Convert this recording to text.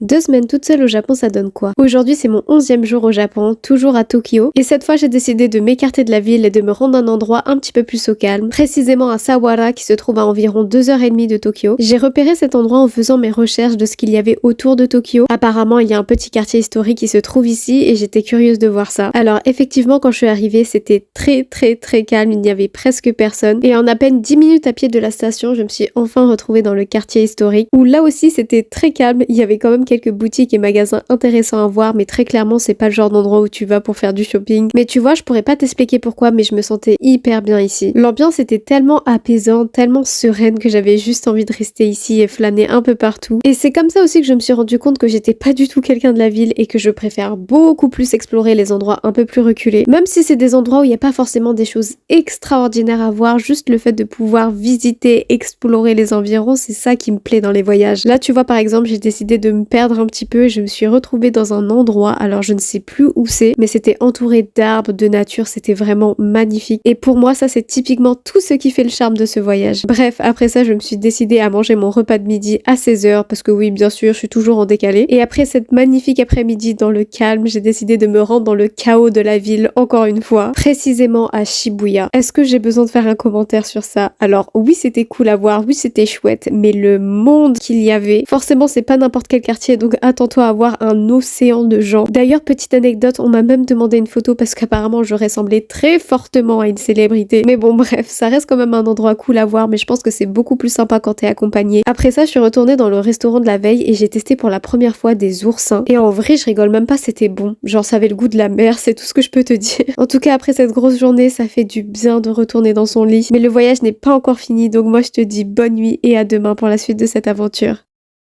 2 semaines toute seule au Japon, ça donne quoi? Aujourd'hui, c'est mon 11e jour au Japon, toujours à Tokyo. Et cette fois, j'ai décidé de m'écarter de la ville et de me rendre à un endroit un petit peu plus au calme, précisément à Sawara, qui se trouve à environ 2h30 de Tokyo. J'ai repéré cet endroit en faisant mes recherches de ce qu'il y avait autour de Tokyo. Apparemment, il y a un petit quartier historique qui se trouve ici et j'étais curieuse de voir ça. Alors, effectivement, quand je suis arrivée, c'était très calme, il n'y avait presque personne. Et en à peine 10 minutes à pied de la station, je me suis enfin retrouvée dans le quartier historique, où là aussi, c'était très calme. Il y avait quand même quelques boutiques et magasins intéressants à voir, mais très clairement, c'est pas le genre d'endroit où tu vas pour faire du shopping. Mais tu vois, je pourrais pas t'expliquer pourquoi, mais je me sentais hyper bien ici. L'ambiance était tellement apaisante, tellement sereine que j'avais juste envie de rester ici et flâner un peu partout. Et c'est comme ça aussi que je me suis rendu compte que j'étais pas du tout quelqu'un de la ville et que je préfère beaucoup plus explorer les endroits un peu plus reculés. Même si c'est des endroits où il n'y a pas forcément des choses extraordinaires à voir, juste le fait de pouvoir visiter, explorer les environs, c'est ça qui me plaît dans les voyages. Là, tu vois, par exemple, j'ai décidé de me perdre un petit peu et je me suis retrouvée dans un endroit, alors je ne sais plus où c'est, mais c'était entouré d'arbres, de nature, c'était vraiment magnifique. Et pour moi, ça c'est typiquement tout ce qui fait le charme de ce voyage. Bref, après ça, je me suis décidée à manger mon repas de midi à 16h, parce que oui, bien sûr, je suis toujours en décalé. Et après cette magnifique après-midi dans le calme, j'ai décidé de me rendre dans le chaos de la ville, encore une fois, précisément à Shibuya. Est-ce que j'ai besoin de faire un commentaire sur ça? Alors oui, c'était cool à voir, oui, c'était chouette, mais le monde qu'il y avait, forcément, c'est pas n'importe quel quartier, donc attends-toi à voir un océan de gens. D'ailleurs, petite anecdote, on m'a même demandé une photo parce qu'apparemment je ressemblais très fortement à une célébrité. Mais bon, bref, ça reste quand même un endroit cool à voir, mais je pense que c'est beaucoup plus sympa quand t'es accompagné. Après ça, je suis retournée dans le restaurant de la veille et j'ai testé pour la première fois des oursins. Et en vrai, je rigole même pas, c'était bon. Genre, ça avait le goût de la mer, c'est tout ce que je peux te dire. En tout cas, après cette grosse journée, ça fait du bien de retourner dans son lit. Mais le voyage n'est pas encore fini, donc moi je te dis bonne nuit et à demain pour la suite de cette aventure.